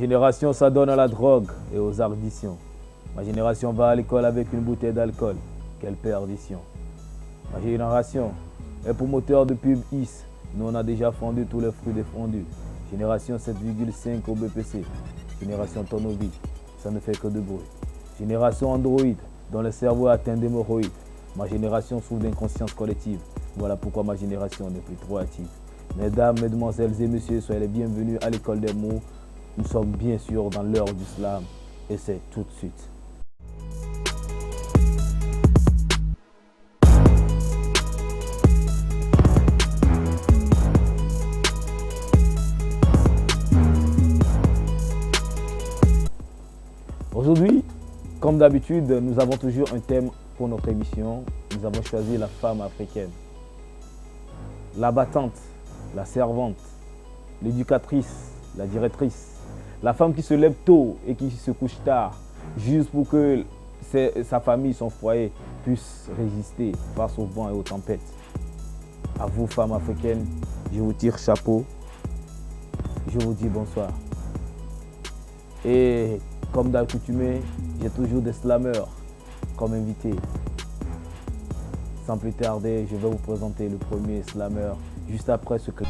génération s'adonne à la drogue et aux additions. Ma génération va à l'école avec une bouteille d'alcool. Quelle perdition. Ma génération est promoteur de pub IS. Nous on a déjà fondu tous les fruits défendus. Génération 7,5 au BPC. Génération Tonovi, ça ne fait que de bruit. Génération Android, dont le cerveau est atteint d'hémorroïdes. Ma génération souffre d'inconscience collective. Voilà pourquoi ma génération n'est plus trop active. Mesdames, mesdemoiselles et messieurs, soyez les bienvenus à l'école des mots. Nous sommes bien sûr dans l'heure du slam et c'est tout de suite. Aujourd'hui, comme d'habitude, nous avons toujours un thème pour notre émission. Nous avons choisi la femme africaine. La battante, la servante, l'éducatrice, la directrice. La femme qui se lève tôt et qui se couche tard, juste pour que sa famille, son foyer puissent résister face au vent et aux tempêtes. À vous, femmes africaines, je vous tire chapeau. Je vous dis bonsoir. Et comme d'accoutumé, j'ai toujours des slammeurs comme invités. Sans plus tarder, je vais vous présenter le premier slammer juste après ce que...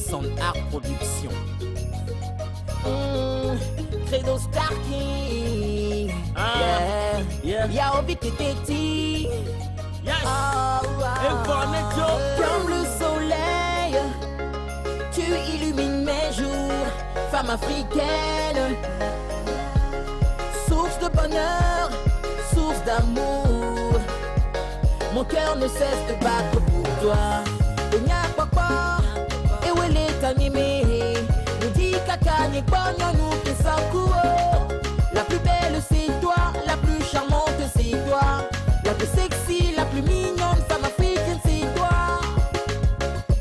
Son art production. Credo Starking. Y'a envie que t'étais. Yes. Comme le soleil, tu illumines mes jours. Femme africaine, source de bonheur, source d'amour. Mon cœur ne cesse de battre pour toi. Onya papa, et où elle est animée. Nous dit kaka ni bonyo nous qui s'encourent. La plus belle c'est toi, la plus charmante c'est toi. La plus sexy, la plus mignonne femme africaine c'est toi.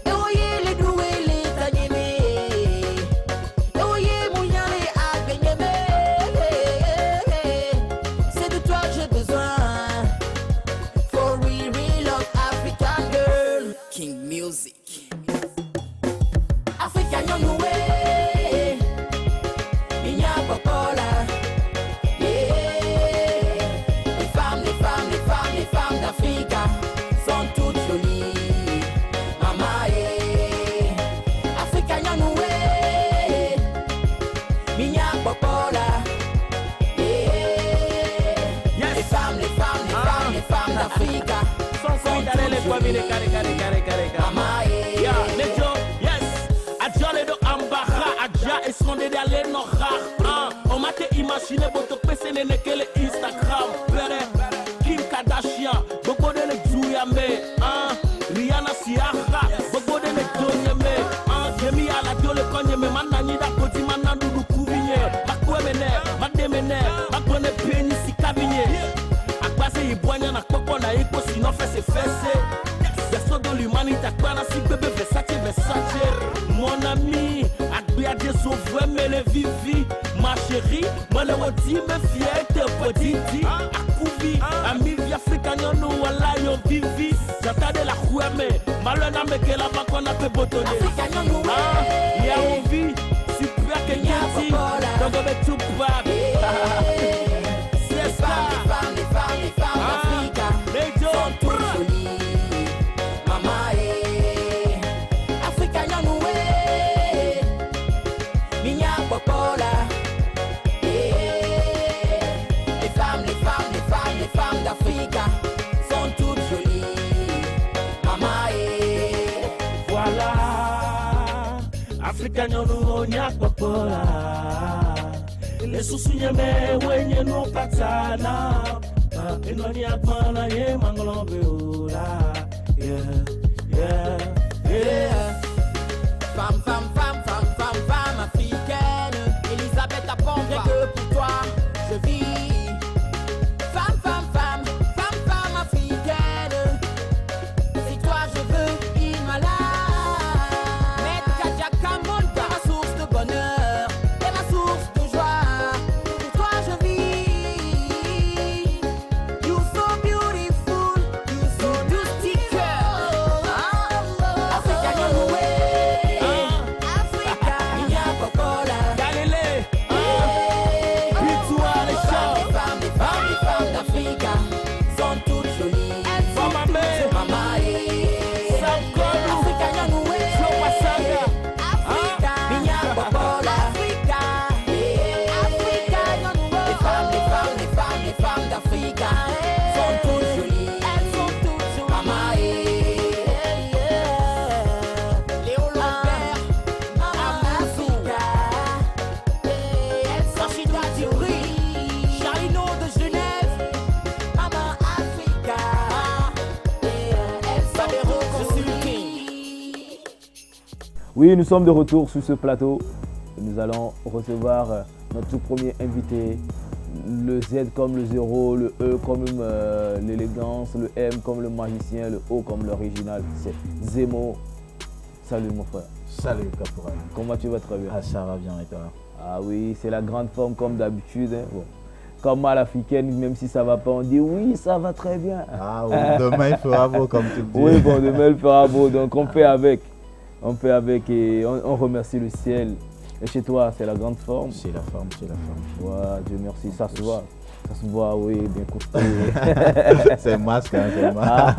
Et où elle est douée, elle est animée. Et où elle mouillane à gagner. C'est de toi j'ai besoin. For we real love African girl. King Music. African young way. Minya popola. Les femmes d'Afrique sont toutes jolies. Mama, African young way. Minya popola. Les femmes d'Afrique sont toutes jolies. Mama, esconde de aller no rare. On m'a imaginé boto pese ne nekele Instagram. Pere Kim Kardashian, bogo de le Juyame. Rihanna Ciara, bogo de le Donyame. Yemi ala dole konye me manani da koti manandu du kuvinye. Makwemene, mademene, makwene peni si kabinye. Akbase yibwanya na koko na iko sino fese fese. Verso de l'humanité, akbana si bébé Versace. Mon ami, Akbia de sauver mais le vivi. Ma chérie, moi le redis me fier te petite. Akouvi, ami vi africain nous wala yo vivi. J'attendais la rouame, malona me que la banque a fait botonner. Il y a envie, super que yati. Donc on met tout bas. C'est ça. Les femmes d'Afrique sont toutes jolies. Mama, African young way. Minya popola. Les femmes d'Afrique sont toutes jolies. Mama, voilà. African young nyak popola. Les sous-sounyame wenye no patana. Enoni akwana ye mangolombe ola. Yeah. Femme africaine. Elisabeth Apomba. Que pour toi, je vis. Femme africaine. Si toi je veux, il m'a là. Maître Kadiaka Monta, ma source de bonheur et ma source de joie. Pour toi je vis. You so beautiful, you so mystique. African young way. Oui, nous sommes de retour sur ce plateau. Nous allons recevoir notre tout premier invité. Le Z comme le 0, le E comme l'élégance, le M comme le magicien, le O comme l'original. C'est Zemo. Salut mon frère. Salut Caporal. Comment tu vas? Très bien. Ah, ça va bien et toi? Ah oui, c'est la grande forme comme d'habitude. Hein. Bon. Comme à l'africaine, même si ça va pas, on dit oui, ça va très bien. Ah oui, demain il fera beau comme tu le dis. Oui, bon, demain il fera beau, donc on fait avec. On fait avec et on remercie le ciel. Et chez toi, c'est la grande forme? C'est la forme, c'est la forme. Ouais, Dieu merci, ça se voit. Ça se voit, oui, bien costaud. C'est masque, hein, c'est masque.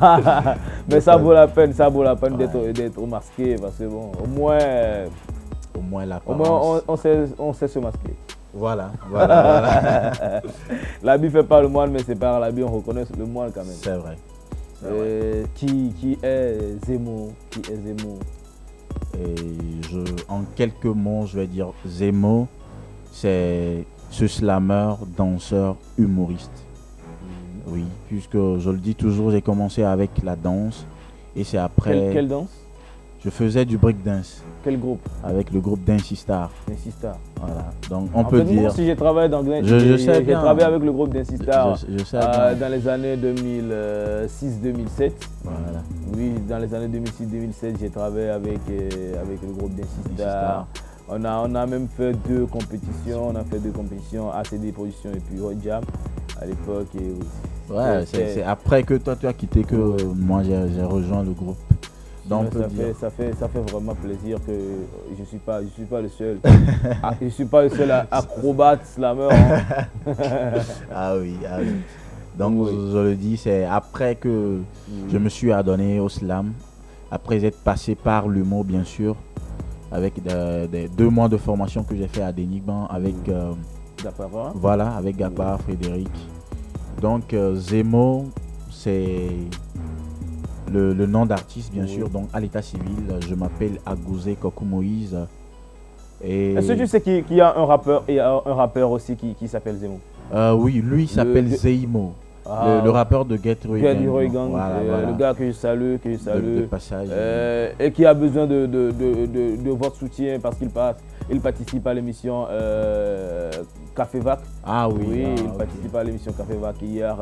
Mais ça vaut la peine d'être masqué parce que bon, au moins on sait se masquer. Voilà. L'habit fait pas le moine, mais c'est par l'habit on reconnaît le moine quand même. C'est vrai. Qui est Zemo? Et en quelques mots, je vais dire Zemo, c'est ce slammer, danseur, humoriste. Oui, puisque je le dis toujours, j'ai commencé avec la danse et c'est après... Quelle danse? Je faisais du breakdance. Quel groupe? Avec le groupe Dancy Star. Dancy Star. Voilà, donc on peut dire... Moi aussi j'ai travaillé dans j'ai travaillé avec le groupe Dancy Star je sais bien. Dans les années 2006-2007. Voilà. Oui, dans les années 2006-2007, j'ai travaillé avec le groupe Dancy Star. On a même fait deux compétitions. On a fait deux compétitions, ACD Production et puis Hot Jam à l'époque. Ouais, c'est après que toi tu as quitté que moi j'ai rejoint le groupe. Donc ça fait vraiment plaisir que je suis pas le seul. Je suis pas le seul acrobate slammer. Hein. Ah oui. Donc je le dis, c'est après que je me suis adonné au slam, après être passé par l'humour bien sûr, avec des 2 mois de formation que j'ai fait à Denigban avec avec Gapara Frédéric. Donc Zemo, c'est le nom d'artiste bien sûr. Donc à l'état civil, je m'appelle Agouzé Kokou Moïse. Est-ce que tu sais qu'il y a un rappeur aussi qui s'appelle Zemo? Oui, lui il s'appelle Zeimo. Le rappeur de Get Roygan, voilà. Le gars que je salue, de passage. Et qui a besoin de votre soutien parce qu'il participe à l'émission Café Vac. Ah oui. Il participe à l'émission Café Vac. Hier,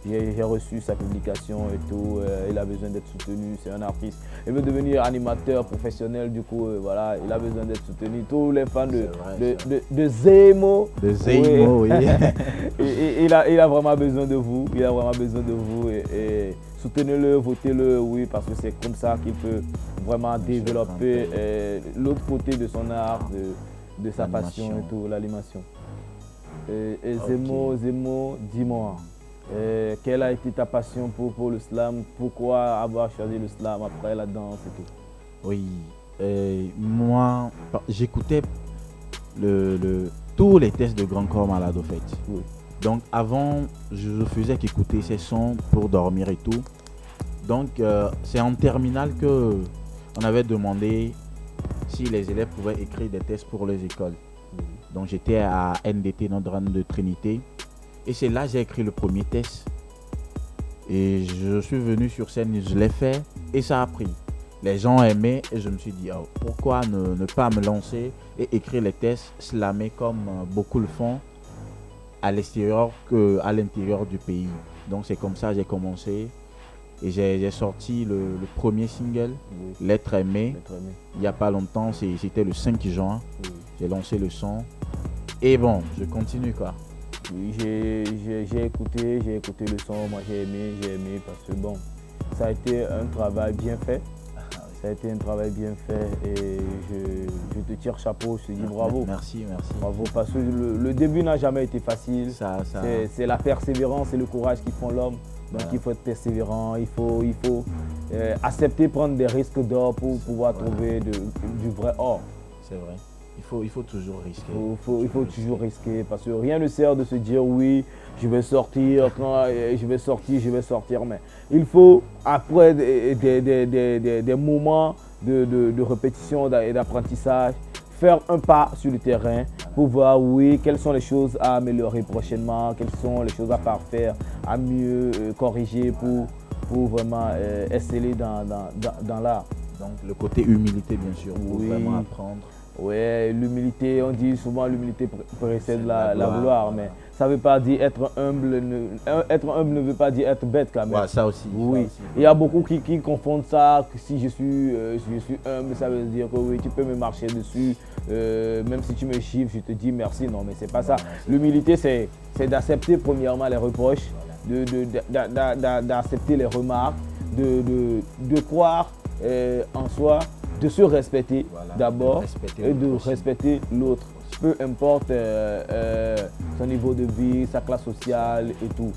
j'ai reçu sa publication et tout. Il a besoin d'être soutenu, c'est un artiste. Il veut devenir animateur professionnel, du coup, voilà, il a besoin d'être soutenu. Tous les fans de Zemo. De Zemo, oui. Il a vraiment besoin de vous. Et soutenez-le, votez-le, oui, parce que c'est comme ça qu'il peut vraiment développer l'autre côté de son art, de sa passion et tout, l'animation. Et Zemo, dis-moi. Quelle a été ta passion pour le slam? Pourquoi avoir choisi le slam après la danse et tout? Oui, moi j'écoutais tous les tests de Grand Corps Malade au fait. Oui. Donc avant, je faisais qu'écouter ces sons pour dormir et tout. Donc c'est en terminale que on avait demandé si les élèves pouvaient écrire des tests pour les écoles. Donc j'étais à NDT, Notre-Dame de Trinité. Et c'est là que j'ai écrit le premier test. Et je suis venu sur scène, je l'ai fait et ça a pris. Les gens aimaient et je me suis dit, pourquoi ne pas me lancer et écrire les tests, slammer comme beaucoup le font à l'extérieur qu'à l'intérieur du pays. Donc c'est comme ça que j'ai commencé. Et j'ai sorti le premier single, L'être aimé. Il n'y a pas longtemps, c'était le 5 juin. J'ai lancé le son. Et bon, je continue quoi. Oui, j'ai écouté le son, moi j'ai aimé parce que bon, ça a été un travail bien fait. Et je te tire chapeau, je te dis bravo. Merci. Bravo parce que le début n'a jamais été facile. C'est la persévérance et le courage qui font l'homme. Donc il faut être persévérant, il faut accepter prendre des risques d'or pour pouvoir trouver du vrai or. C'est vrai. Il faut toujours risquer. Il faut toujours risquer parce que rien ne sert de se dire oui, je vais sortir, mais il faut après des moments de répétition et d'apprentissage, faire un pas sur le terrain pour voir quelles sont les choses à améliorer prochainement, quelles sont les choses à parfaire, à mieux corriger pour vraiment exceller dans l'art. Donc le côté humilité, bien sûr, pour Oui. vraiment apprendre. Ouais, l'humilité, on dit souvent l'humilité précède la gloire, voilà. mais ça ne veut pas dire être humble. Être humble ne veut pas dire être bête quand même. Ouais, ça aussi. Oui, ça aussi. il y a beaucoup qui confondent ça, que si je suis humble, ça veut dire que oui, tu peux me marcher dessus, même si tu me chiffres, je te dis merci. Non, mais c'est pas ça. L'humilité, c'est d'accepter premièrement les reproches, d'accepter les remarques, de croire en soi, de se respecter d'abord et de respecter l'autre, peu importe son niveau de vie, sa classe sociale et tout.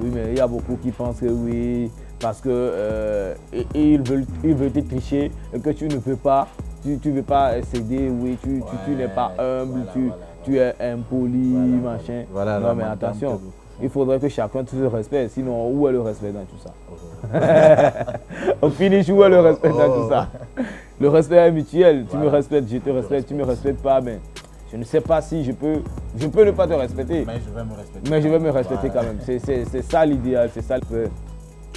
Oui, mais il y a beaucoup qui pensent que oui, parce que ils veulent te tricher et que tu ne peux pas, tu veux pas céder, oui, tu n'es pas humble, tu es impoli, machin. Voilà, non mais attention, il faudrait que chacun se respecte, sinon où est le respect dans tout ça? On finit où est le respect dans tout ça? Le respect est mutuel, tu me respectes, je te respecte, tu me respectes pas, mais je ne sais pas si je peux ne pas te respecter. Mais je vais me respecter. Mais je vais me respecter quand même. C'est ça l'idéal, c'est ça le fait.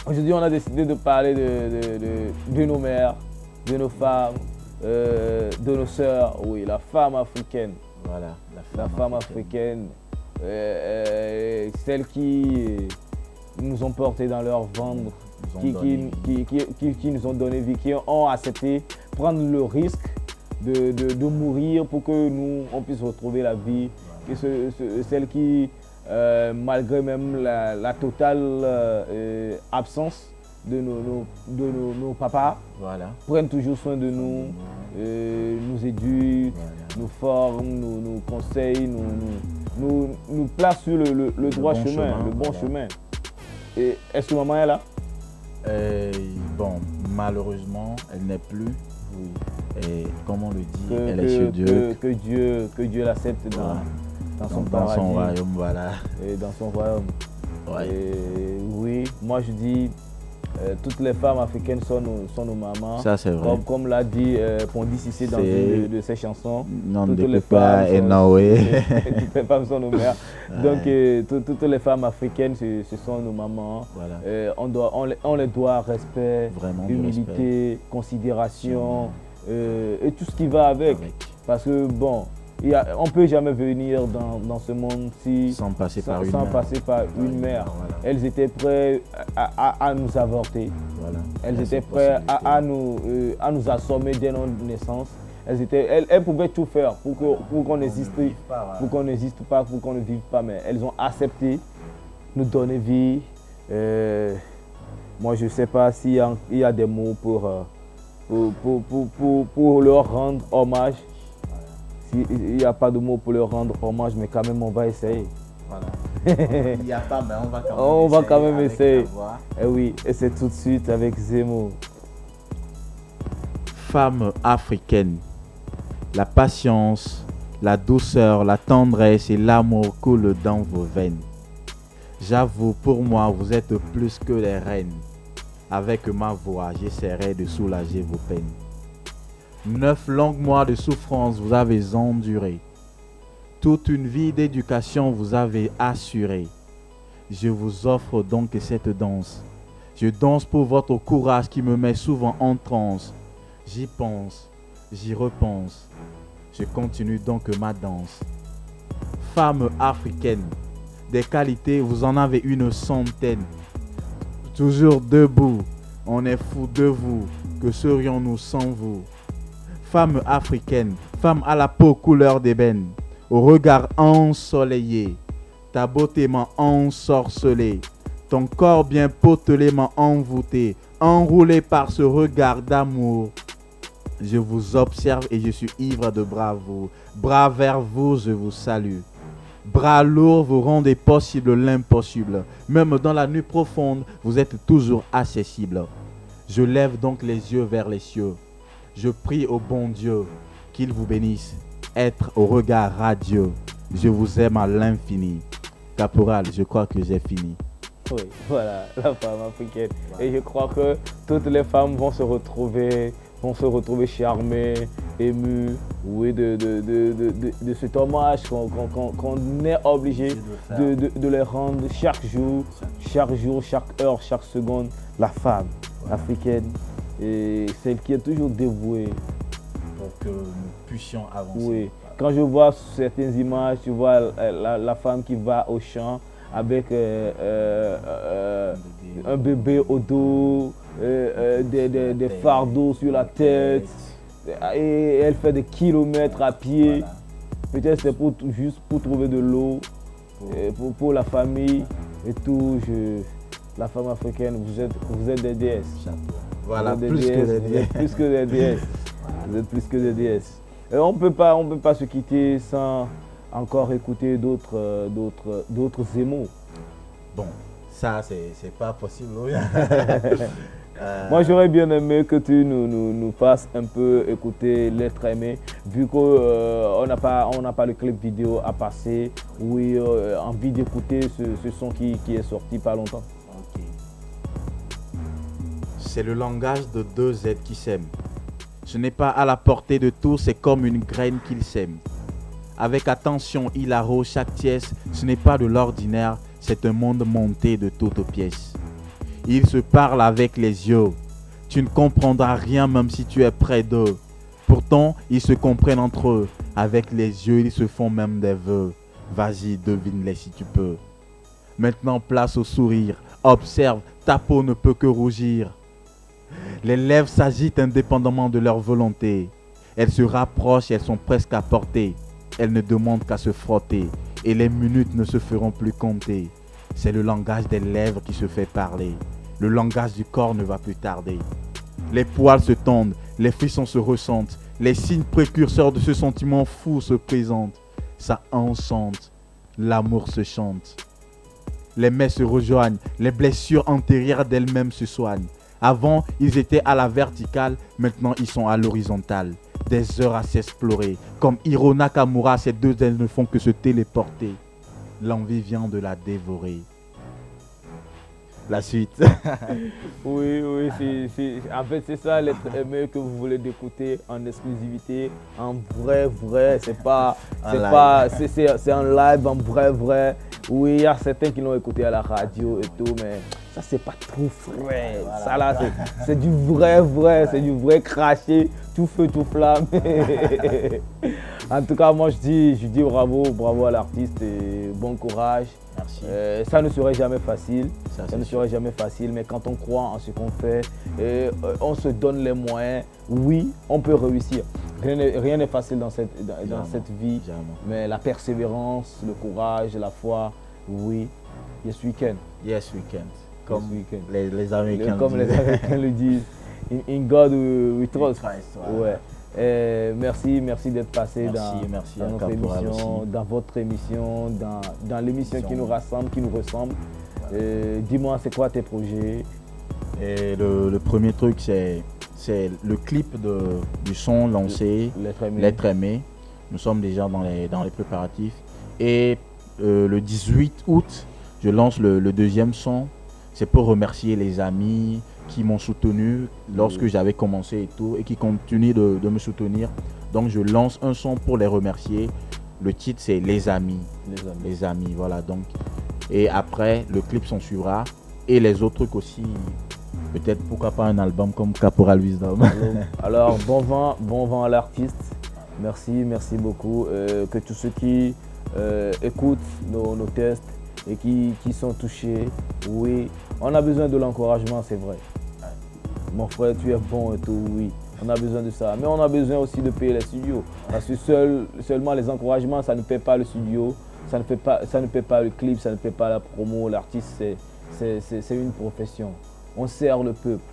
Aujourd'hui, on a décidé de parler de nos mères, de nos femmes, de nos sœurs. Oui, la femme africaine. Voilà, La femme africaine. Celles qui nous ont portés dans leur ventre, qui nous ont donné vie, qui ont accepté prendre le risque de mourir pour que nous, on puisse retrouver la vie. Et celles qui, malgré même la totale absence de nos papas, prennent toujours soin de nous, nous éduquent, nous forment, nous conseillent, nous placent sur le droit chemin, le bon chemin. Et est-ce que maman est là? Bon, malheureusement, elle n'est plus. Oui. Et comme on le dit, elle est chez Dieu. Que Dieu l'accepte dans son paradis. Dans son royaume, voilà. Et dans son royaume. Ouais. Et oui, moi je dis, toutes les femmes africaines sont nos mamans. Ça, c'est vrai. Comme l'a dit Pondi Cissé dans une de ses chansons. Non, toutes les femmes toutes les femmes sont nos mères. Donc, toutes les femmes africaines, ce sont nos mamans. Voilà. On les doit respect, vraiment humilité, considération et tout ce qui va avec. Parce que, bon, on ne peut jamais venir dans ce monde-ci sans passer par une mère. Voilà. Elles étaient prêtes à nous avorter. Voilà. Elles étaient prêtes à nous assommer dès notre naissance. Elles pouvaient tout faire pour qu'on n'existe pas, pour qu'on ne vive pas, mais elles ont accepté nous donner vie. Moi, je ne sais pas s'il y a des mots pour leur rendre hommage. Il n'y a pas de mots pour leur rendre hommage, mais quand même, on va essayer. Voilà. Il n'y a pas, mais on va quand même essayer. Et oui, et c'est tout de suite avec Zemo. Femme africaine, la patience, la douceur, la tendresse et l'amour coulent dans vos veines. J'avoue, pour moi, vous êtes plus que les reines. Avec ma voix, j'essaierai de soulager vos peines. 9 longs mois de souffrance vous avez enduré. Toute une vie d'éducation vous avez assuré. Je vous offre donc cette danse. Je danse pour votre courage qui me met souvent en transe. J'y pense, j'y repense. Je continue donc ma danse. Femme africaine, des qualités, vous en avez une centaine. Toujours debout, on est fou de vous. Que serions-nous sans vous? Femme africaine, femme à la peau couleur d'ébène, au regard ensoleillé, ta beauté m'a ensorcelé, ton corps bien potelé m'a envoûté, enroulé par ce regard d'amour. Je vous observe et je suis ivre de bravoure. Bras vers vous, je vous salue. Bras lourds, vous rendez possible l'impossible. Même dans la nuit profonde, vous êtes toujours accessible. Je lève donc les yeux vers les cieux. Je prie au bon Dieu qu'il vous bénisse, être au regard radieux. Je vous aime à l'infini. Caporal, je crois que j'ai fini. Oui, voilà, la femme africaine. Et je crois que toutes les femmes vont se retrouver charmées, émues, oui, de cet hommage qu'on est obligé de les rendre chaque jour, chaque heure, chaque seconde. La femme africaine, et celle qui est toujours dévouée. Pour que nous puissions avancer. Oui. Quand je vois certaines images, tu vois la femme qui va au champ avec un bébé au dos, des fardeaux sur la tête, et elle fait des kilomètres à pied. Voilà. Peut-être c'est juste pour trouver de l'eau pour la famille et tout. La femme africaine, vous êtes des déesses. Voilà, Vous êtes plus que des vous êtes déesses. plus que des déesses. Vous êtes plus que des déesses. Et on peut pas se quitter sans encore écouter d'autres émos. Bon, ça, c'est pas possible. Oui. Moi, j'aurais bien aimé que tu nous fasses un peu écouter L'être aimé, vu qu'on n'a pas le clip vidéo à passer. Oui, envie d'écouter ce son qui est sorti pas longtemps. Ok. C'est le langage de deux êtres qui s'aiment. Ce n'est pas à la portée de tous, c'est comme une graine qu'ils sèment. Avec attention, il arrose chaque pièce. Ce n'est pas de l'ordinaire, c'est un monde monté de toutes pièces. Ils se parlent avec les yeux. Tu ne comprendras rien même si tu es près d'eux. Pourtant, ils se comprennent entre eux. Avec les yeux, ils se font même des vœux. Vas-y, devine-les si tu peux. Maintenant, place au sourire. Observe, ta peau ne peut que rougir. Les lèvres s'agitent indépendamment de leur volonté. Elles se rapprochent, elles sont presque à portée. Elles ne demandent qu'à se frotter. Et les minutes ne se feront plus compter. C'est le langage des lèvres qui se fait parler. Le langage du corps ne va plus tarder. Les poils se tendent, les frissons se ressentent. Les signes précurseurs de ce sentiment fou se présentent. Ça enchante, l'amour se chante. Les mains se rejoignent, les blessures antérieures d'elles-mêmes se soignent. Avant, ils étaient à la verticale, maintenant ils sont à l'horizontale. Des heures à s'explorer. Comme Hiro Nakamura, ces deux ailes ne font que se téléporter. L'envie vient de la dévorer. La suite. Oui, en fait c'est ça l'être aimé que vous voulez d'écouter en exclusivité, en vrai, c'est un live en vrai. Oui, il y a certains qui l'ont écouté à la radio et tout, mais ça c'est pas trop frais. Voilà. Ça là c'est du vrai, c'est du vrai craché, tout feu, tout flamme. En tout cas, moi je dis bravo à l'artiste et bon courage. Merci. Ça ne serait jamais facile, mais quand on croit en ce qu'on fait et on se donne les moyens, oui, on peut réussir. Rien n'est facile dans cette vie, mais la persévérance, le courage, la foi, oui, yes we can. Yes we can. Comme les Américains le disent. In God we trust. Ouais. Merci d'être passé dans notre émission, dans votre émission, dans l'émission qui nous rassemble, qui nous ressemble. Voilà. Dis-moi, c'est quoi tes projets? Et le premier truc, c'est le clip du son lancé, L'être aimé. Nous sommes déjà dans les préparatifs. Et le 18 août, je lance le deuxième son. C'est pour remercier les amis qui m'ont soutenu lorsque j'avais commencé et tout, et qui continuent de me soutenir. Donc je lance un son pour les remercier. Le titre c'est Les Amis. Les Amis, voilà. Donc, et après, le clip s'en suivra. Et les autres trucs aussi, peut-être pourquoi pas un album comme Caporal Wisdom. Alors bon vent à l'artiste. Merci beaucoup. Que tous ceux qui écoutent nos tests et qui sont touchés, oui, on a besoin de l'encouragement, c'est vrai. Mon frère, tu es bon et tout, oui, on a besoin de ça. Mais on a besoin aussi de payer les studios. Parce que seulement les encouragements, ça ne paie pas le studio, ça ne paie pas le clip, ça ne paie pas la promo. L'artiste, c'est une profession. On sert le peuple,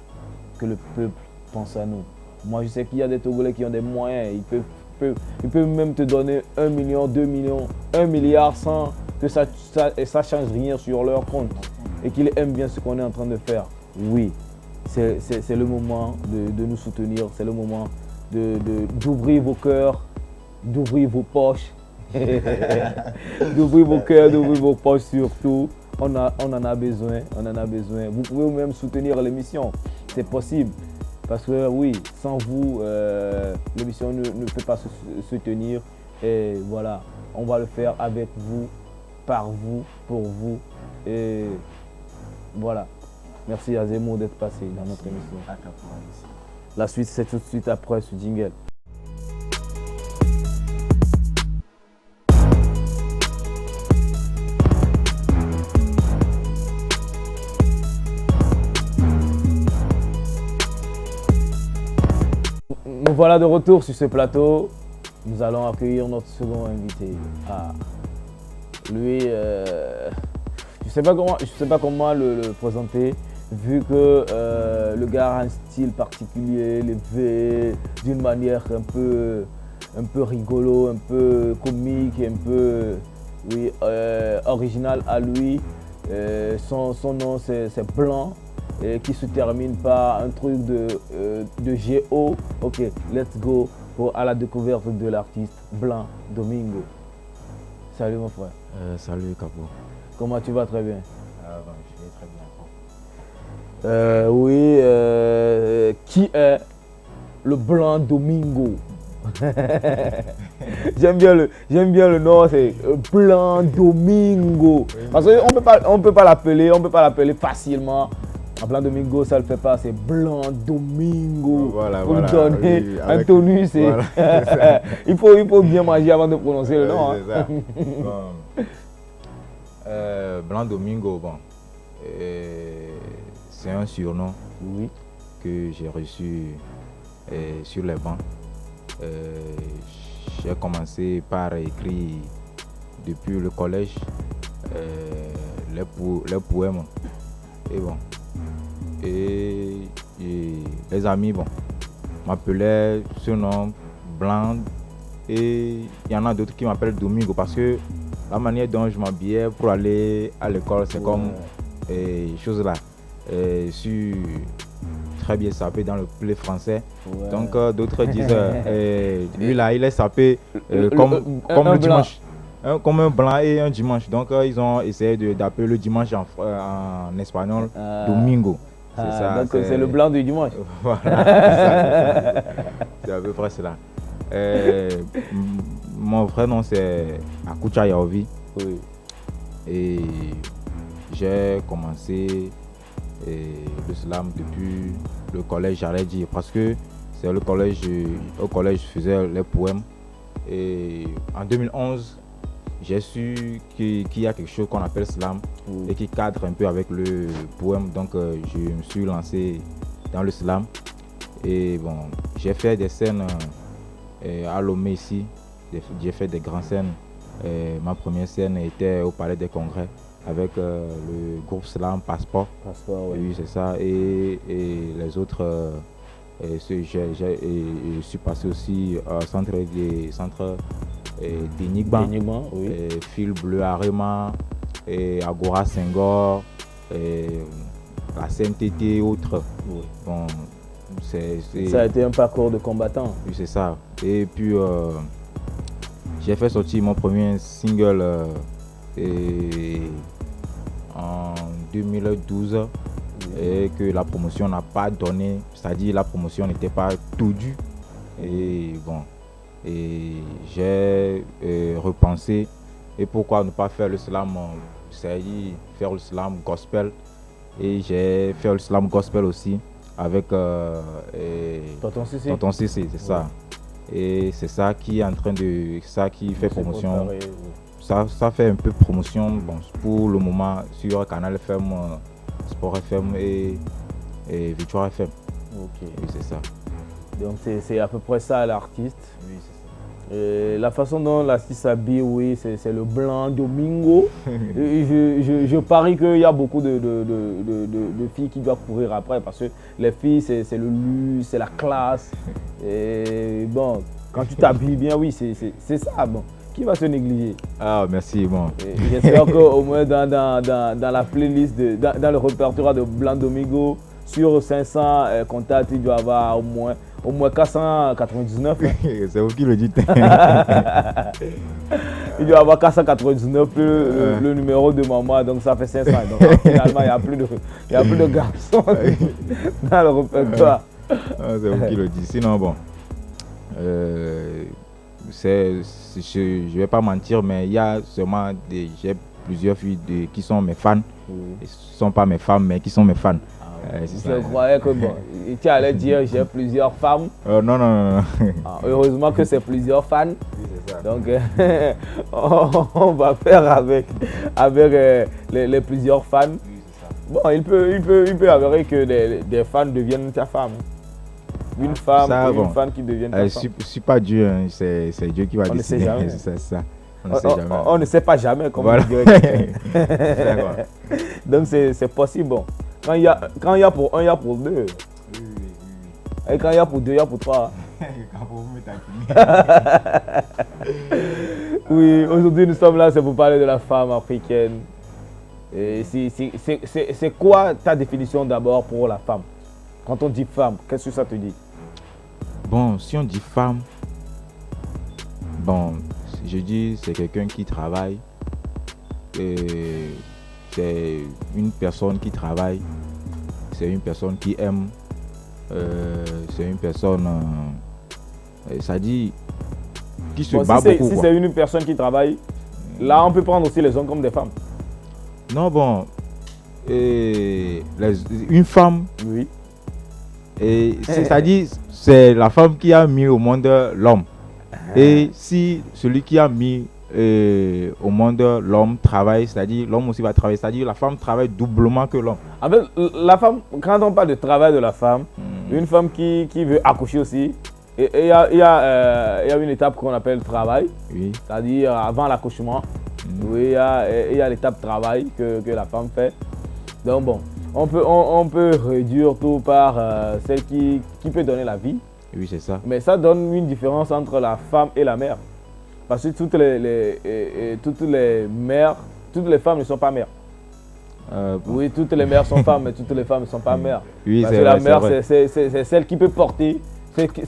que le peuple pense à nous. Moi, je sais qu'il y a des Togolais qui ont des moyens. Ils peuvent même te donner 1 million, 2 millions, 1 milliard sans que ça change rien sur leur compte. Et qu'ils aiment bien ce qu'on est en train de faire. Oui, c'est le moment de nous soutenir. C'est le moment d'ouvrir vos cœurs, d'ouvrir vos poches. D'ouvrir vos cœurs, d'ouvrir vos poches surtout. On en a besoin. Vous pouvez même soutenir l'émission. C'est possible. Parce que oui, sans vous, l'émission ne peut pas se tenir. Et voilà, on va le faire avec vous, par vous, pour vous. Et voilà. Merci à Zemmour d'être passé dans notre émission. La suite, c'est tout de suite après ce jingle. Nous voilà de retour sur ce plateau. Nous allons accueillir notre second invité. Ah. Lui, je sais pas comment le présenter, vu que le gars a un style particulier, élevé, d'une manière un peu rigolo, un peu comique, un peu original à lui. Son nom c'est Blanc, qui se termine par un truc de GO. Ok, let's go à la découverte de l'artiste Blanc Domingo. Salut mon frère. Salut Capo. Comment tu vas? Très bien. Je vais très bien. Qui est le Blanc Domingo? J'aime bien le nom, c'est Blanc Domingo. Parce qu'on peut pas l'appeler facilement. Blanc Domingo, ça le fait pas, c'est Blanc Domingo. Pour lui donner un tonus. Voilà, il faut bien manger avant de prononcer le nom. C'est ça. Blanc Domingo, c'est un surnom que j'ai reçu sur les bancs. J'ai commencé par écrire depuis le collège les poèmes. Et les amis m'appelaient ce nom Blanc, et il y en a d'autres qui m'appellent Domingo parce que la manière dont je m'habillais pour aller à l'école, c'est comme chose là. Je suis très bien sapé dans le blé français. Donc d'autres disent lui là il est sapé comme le dimanche. Comme un blanc et un dimanche. Donc ils ont essayé d'appeler le dimanche en espagnol Domingo. C'est ça. Donc c'est le blanc du dimanche. Voilà. C'est à peu près cela. Mon vrai nom c'est Akucha Yaovi. Oui. Et j'ai commencé le slam depuis le collège, j'allais dire, parce que c'est au collège je faisais les poèmes. Et en 2011, j'ai su qu'il y a quelque chose qu'on appelle slam et qui cadre un peu avec le poème. Donc je me suis lancé dans le slam. Et j'ai fait des scènes à Lomé ici. J'ai fait des grandes scènes. Ma première scène était au Palais des Congrès avec le groupe Slam Passeport. Oui, c'est ça. Et les autres, je suis passé aussi au centre d'Enigma, Fil Bleu Arema, Agora Senghor, la CNTT et autres. Ça a été un parcours de combattant. Oui, c'est ça. Et puis, j'ai fait sortir mon premier single en 2012 et que la promotion n'a pas donné, c'est-à-dire la promotion n'était pas tout due. Et j'ai repensé, et pourquoi ne pas faire le slam, c'est-à-dire faire le slam gospel. Et j'ai fait le slam gospel aussi avec Tonton Cissé, c'est ça. Et c'est ça qui est en train de, ça qui fait promotion. Ça fait un peu promotion pour le moment sur Canal FM, Sport FM et Victoire FM. Ok. Oui, c'est ça. Donc c'est à peu près ça l'artiste. Oui, c'est ça. Et la façon dont l'artiste s'habille, oui, c'est le Blanc Domingo. je parie qu'il y a beaucoup de filles qui doivent courir après parce que les filles, c'est le luxe, c'est la classe. Et quand tu t'habilles bien, oui, c'est ça. Qui va se négliger? Ah, merci. J'espère qu'au moins dans la playlist, dans le répertoire de Blanc Domingo, sur 500 contacts, il doit y avoir au moins 499. C'est vous qui le dites. Il doit y avoir 499 le numéro de maman, donc ça fait 500. Donc finalement, il n'y a plus de garçons dans le répertoire. C'est vous qui le dites. Sinon, je ne vais pas mentir, mais il y a seulement j'ai plusieurs filles qui sont mes fans. Oui. Ce ne sont pas mes femmes, mais qui sont mes fans. Je croyais que bon, tu allais dire j'ai plusieurs femmes. Non. Heureusement que c'est plusieurs fans. Oui, c'est ça. Donc on va faire avec les plusieurs fans. Oui, c'est ça. Bon, il peut arriver que des fans deviennent ta femme. Une femme ça, et bon. une fan qui deviennent ta Je femme. suis pas Dieu, hein. C'est Dieu qui va On ne décider. sait jamais. C'est ça. On ne sait jamais. On ne sait pas jamais comment Voilà. dire quelqu'un. Donc c'est possible. Bon. Quand il y a pour un, il y a pour deux. Oui. Et quand il y a pour deux, il y a pour trois. Oui, aujourd'hui nous sommes là, c'est pour parler de la femme africaine. Et c'est quoi ta définition d'abord pour la femme? Quand on dit femme, qu'est-ce que ça te dit? Bon, si on dit femme, bon, je dis c'est quelqu'un qui travaille. C'est une personne qui travaille. C'est une personne qui aime. C'est une personne, ça dit, qui se bat beaucoup. Si c'est une personne qui travaille, là on peut prendre aussi les hommes comme des femmes. Non, bon, une femme, Oui. c'est-à-dire, c'est la femme qui a mis au monde l'homme. Et si celui qui a mis au monde l'homme travaille, c'est-à-dire l'homme aussi va travailler, c'est-à-dire la femme travaille doublement que l'homme. En fait, la femme, quand on parle de travail de la femme, une femme qui veut accoucher aussi, il y a une étape qu'on appelle travail, Oui. c'est-à-dire avant l'accouchement. Oui, il y a l'étape travail que la femme fait. Donc bon, on peut réduire tout par celle qui peut donner la vie. Oui, c'est ça. Mais ça donne une différence entre la femme et la mère. Parce que toutes les mères, toutes les femmes ne sont pas mères. Bon. Oui, toutes les mères sont femmes, mais toutes les femmes ne sont pas mères. Oui, Parce c'est que la vrai, mère, c'est c'est celle qui peut porter,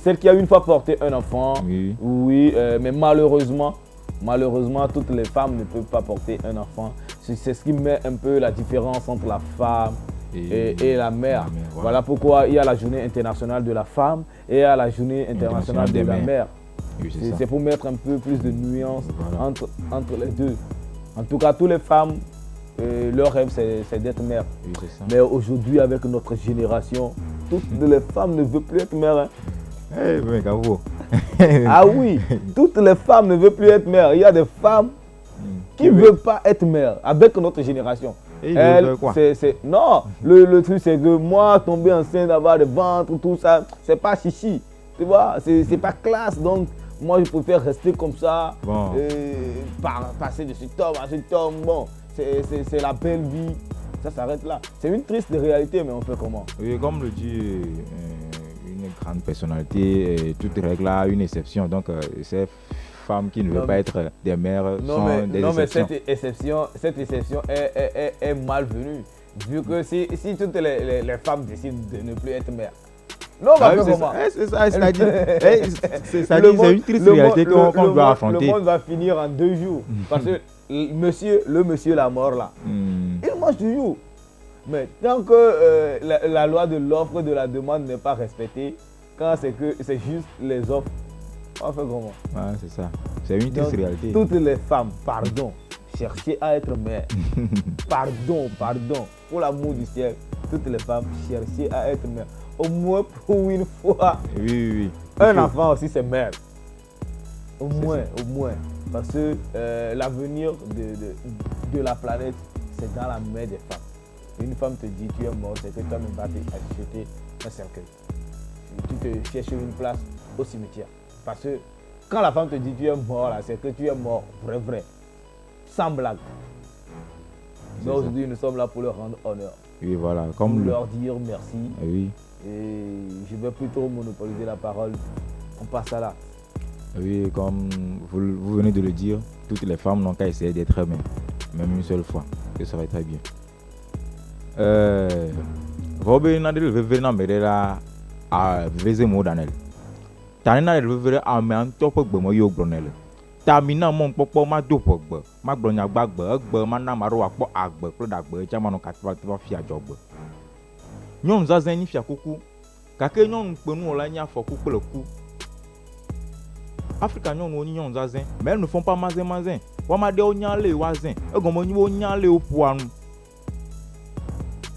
celle qui a une fois porté un enfant. Oui. Oui, mais malheureusement, toutes les femmes ne peuvent pas porter un enfant. C'est ce qui met un peu la différence entre la femme et la mère. Voilà pourquoi il y a la journée internationale de la femme et il y a la journée internationale de la mère. Oui, C'est pour mettre un peu plus de nuances Voilà. entre les deux. En tout cas, toutes les femmes, leur rêve, c'est d'être mère. Oui, c'est ça. Mais aujourd'hui, avec notre génération, toutes les femmes ne veulent plus être mères. Hein. Mais Gabo. Ah oui, toutes les femmes ne veulent plus être mères. Il y a des femmes qui ne veulent pas être mères avec notre génération. Et ils veulent quoi? Non, le truc c'est que moi, tomber enceinte, avoir des ventres, tout ça, c'est pas chichi. Tu vois, c'est pas classe. Donc, moi, je préfère rester comme ça, Bon. passer de cet homme à cet homme. Bon, c'est la belle vie. Ça s'arrête là. C'est une triste réalité, mais on fait comment? Oui, comme le dit une grande personnalité, toute règle a une exception. Donc, ces femmes qui ne veulent pas être des mères sont des exceptions. Mais cette exception est malvenue. Vu que si toutes les femmes décident de ne plus être mères, non, Ah oui, comment? c'est ça, c'est-à-dire, c'est une triste réalité qu'on doit affronter. Le monde va finir en 2 jours. Parce que le monsieur la mort là, il mange toujours. Mais tant que la loi de l'offre et de la demande n'est pas respectée, quand c'est juste les offres, on fait comment? Ouais, c'est ça. C'est une triste réalité. Toutes les femmes, pardon, cherchez à être mères. Pardon. Pour l'amour du ciel, toutes les femmes, cherchez à être mères. Au moins pour une fois. Oui. Un enfant aussi, c'est mère. Au moins. Parce que l'avenir de la planète, c'est dans la main des femmes. Une femme te dit tu es mort, c'est que toi-même vas t'acheter un cercueil. Tu te cherches une place au cimetière. Parce que quand la femme te dit tu es mort, là, c'est que tu es mort, vrai. Sans blague. Donc aujourd'hui, nous sommes là pour leur rendre honneur. Oui, voilà. Pour Comme leur dire merci. Oui. Et je vais plutôt monopoliser la parole. On passe à là. Oui, comme vous venez de le dire, toutes les femmes n'ont qu'à essayer d'être mères, même une seule fois, ce serait très bien. Robin a dit le véné n'a pas à vézer mot d'anel. T'as n'a le véné à me en top de moi yo gronel. T'as mina mon popo ma do pogbe, ma gronya bagbe ma na maro akpo agbe pro dagbe chama no katwa twa fia job. Nyom zazen ni fia kuku. Kake nyom penu ola nya fo kuku le ku. Africains ont ni zazen, mais elles ne font pas mazin. Wama de onyale wazen. Egomo ni onyale opuanu.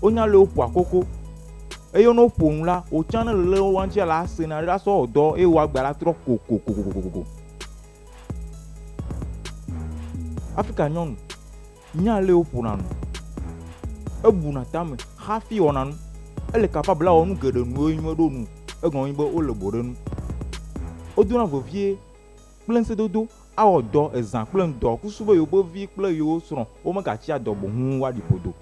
Onyale opua koko. Eyo no pon la, o channel le wanchi la sena la so odo e wa gba la tro koko. Africa nyonu. Nyale opunanu. Ebuna tame, hafi onanu. Elle est capable là on nous que de nous nous egon ibo o le borenu oduna vovie plein se dodo a odo ezan plein do kusubo yo bo vi plein yo sron o ma ka chi adobo hu wa dipodo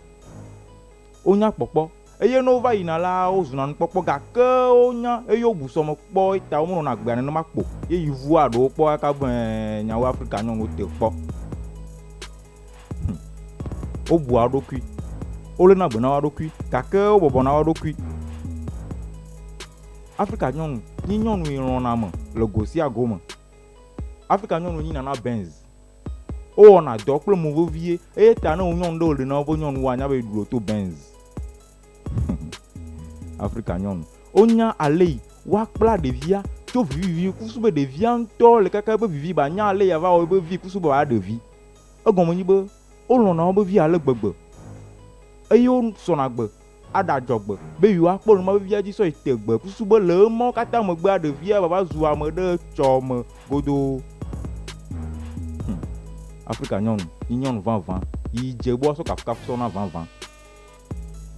onya popo eye no va ina la o zuna nu popo ga ke onya eyo buso mo po ita o mo na gba ni ma po ye yivu ado po ka ben nya wa Africa nyon o te po o bu adokui ole na gbona wadokui kake o bobo na wadokui Africa nyonu ni nyonu iron na mo le gosi agoma Africa nyonu ni na Benz o na do plo mo vovie e ta na nyonu do le na bo nyonu wa nya be duro to Benz Africa nyonu onya ale wa kpla de via to vivi kusube de via nto le kaka be vivi ba nya ale ya va o be vi kusube ba de vi ogomo ni be o lo na bo vi ale gbegbe eyo sonagbe adajogbe be yu akpo no ma via ji so itegbe kusubo le mo kata mo gbe ade via baba zu ame de chome godo Africa nyonu ni nyonu 20 yi jebo so kaf so na 20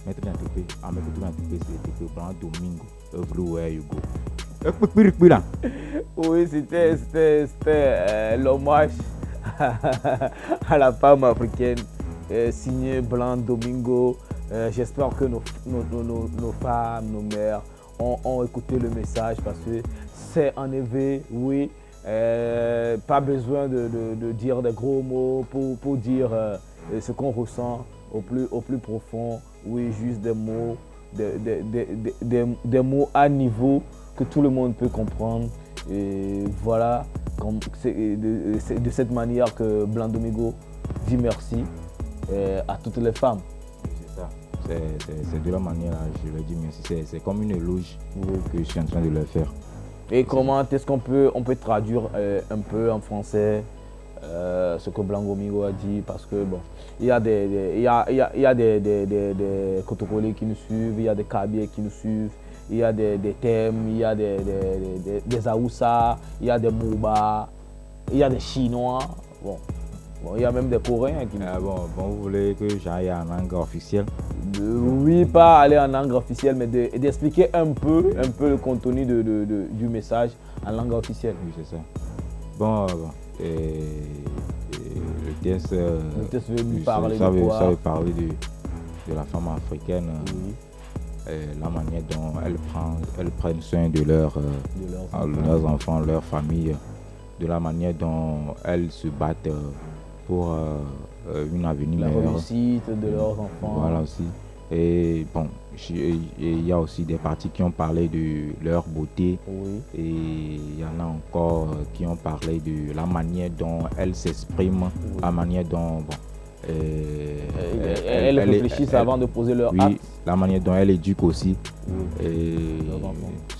mettre en TP a me tout en TP c'est TP Blanc Domingo everywhere you go ekpikpirikpira. Oui, c'était l'hommage à la femme africaine signé Blanc Domingo. J'espère que nos femmes, nos mères ont écouté le message parce que c'est en effet, oui, pas besoin de dire des gros mots pour dire ce qu'on ressent au plus profond. Oui, juste des mots, des mots à niveau que tout le monde peut comprendre. Et voilà, c'est de cette manière que Blanc Domingo dit merci à toutes les femmes. C'est ça. C'est de la manière, je le dis merci. C'est comme une éloge que je suis en train de leur faire. Et comment est-ce qu'on peut traduire un peu en français ce que Blanc Domingo a dit, parce que bon, il y a des Kotokolés qui nous suivent, il y a des Kabiers qui nous suivent, il y a des thèmes, il y a des Aoussa, il y a des Mouba, il y a des Chinois, bon, il y a même des Coréens qui nous suivent. Bon, vous voulez que j'aille en langue officielle? Oui, pas aller en langue officielle, mais d'expliquer un peu le contenu du message en langue officielle. Oui, c'est ça. Bon, le test veut nous parler ça de quoi? Ça veut parler de la femme africaine, la manière dont elles prennent soin de leurs enfants, leurs familles, de la manière dont elles se battent pour une avenir meilleure. La réussite de leurs enfants. Voilà aussi. Et bon, il y a aussi des parties qui ont parlé de leur beauté. Oui. Et il y en a encore qui ont parlé de la manière dont elles s'expriment, la manière dont elles réfléchissent avant de poser leur acte. La manière dont elles éduquent aussi. Oui.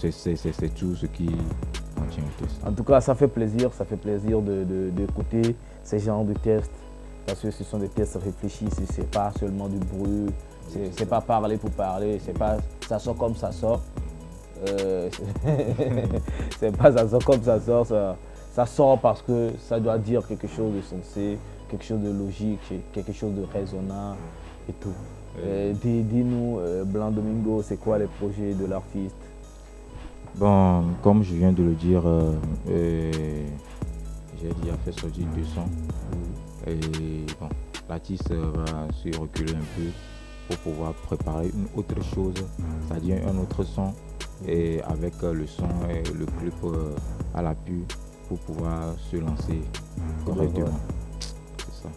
Et c'est tout ce qui contient le test. En tout cas, ça fait plaisir d'écouter ces genres de tests, parce que ce sont des tests réfléchis, c'est pas seulement du bruit. C'est pas parler pour parler, c'est pas ça sort comme ça sort. C'est pas ça sort comme ça sort, ça sort parce que ça doit dire quelque chose de sensé, quelque chose de logique, quelque chose de raisonnable et tout. Dis-nous, Blanc Domingo, c'est quoi les projets de l'artiste? Bon, comme je viens de le dire, j'ai déjà fait sortir 200. Et bon, l'artiste va se reculer un peu pour pouvoir préparer une autre chose, c'est-à-dire un autre son, et avec le son et le clip à l'appui pour pouvoir se lancer correctement. C'est ça.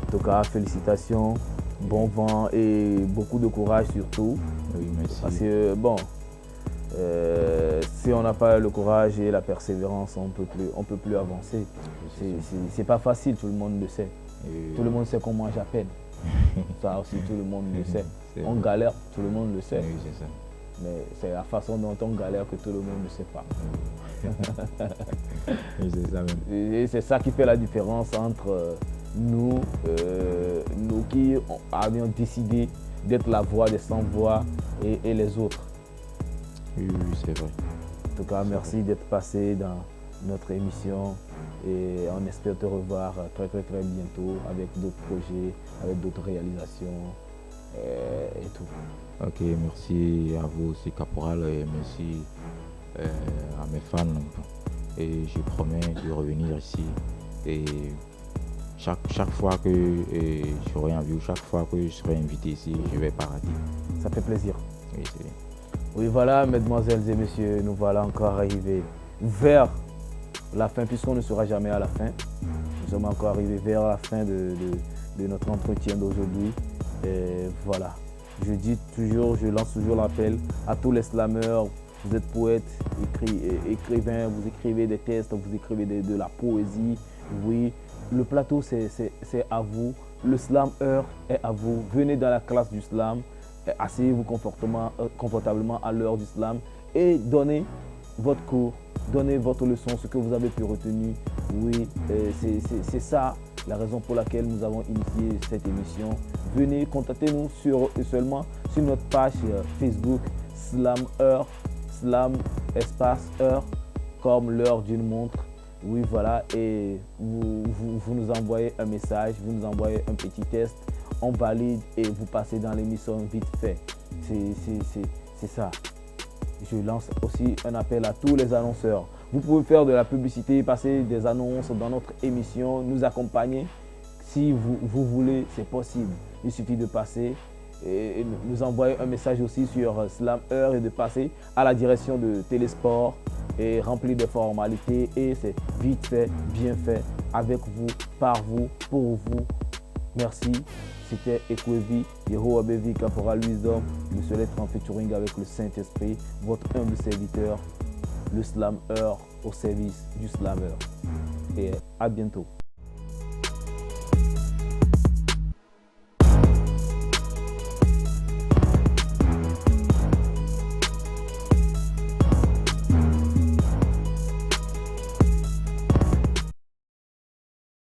En tout cas, félicitations, bon vent et beaucoup de courage surtout. Oui, merci. Parce que bon, si on n'a pas le courage et la persévérance, on peut plus avancer. C'est pas facile, tout le monde le sait. Tout le monde sait qu'on mange à peine. Ça aussi, tout le monde le sait. On galère, tout le monde le sait. Oui, c'est ça. Mais c'est la façon dont on galère que tout le monde ne sait pas. Et c'est ça même. Et c'est ça qui fait la différence entre nous qui avions décidé d'être la voix des sans-voix et les autres. Oui, c'est vrai. En tout cas, merci d'être passé dans notre émission et on espère te revoir très bientôt avec d'autres projets, avec d'autres réalisations et tout. Ok, merci à vous aussi, Caporal, et merci à mes fans. Et je promets de revenir ici. Et chaque fois que j'aurai un view, chaque fois que je serai invité ici, je ne vais pas rater. Ça fait plaisir. Oui, c'est bien. Oui, voilà, mesdemoiselles et messieurs, nous voilà encore arrivés vers la fin, puisqu'on ne sera jamais à la fin. Nous sommes encore arrivés vers la fin de notre entretien d'aujourd'hui. Et voilà, je lance toujours l'appel à tous les slameurs. Vous êtes poète, écrivain, vous écrivez des textes, vous écrivez de la poésie. Oui, le plateau c'est à vous, le slam heure est à vous. Venez dans la classe du slam, asseyez-vous confortablement à l'heure du slam et donnez votre cours, donnez votre leçon, ce que vous avez pu retenir. Oui, c'est ça la raison pour laquelle nous avons initié cette émission. Venez, contactez-nous seulement sur notre page Facebook Slam Heure, Slam espace heure, comme l'heure d'une montre. Oui, voilà, et vous nous envoyez un message, vous nous envoyez un petit test, on valide et vous passez dans l'émission vite fait. C'est ça. Je lance aussi un appel à tous les annonceurs. Vous pouvez faire de la publicité, passer des annonces dans notre émission, nous accompagner. Si vous voulez, c'est possible. Il suffit de passer et nous envoyer un message aussi sur Slam Heure et de passer à la direction de Télésport et remplir des formalités. Et c'est vite fait, bien fait, avec vous, par vous, pour vous. Merci. C'était Ekwevi, Yehowa Bevi, Caporal Wisdom, le seul être en featuring avec le Saint-Esprit, votre humble serviteur, le Slam Heure au service du Slammer. Et à bientôt.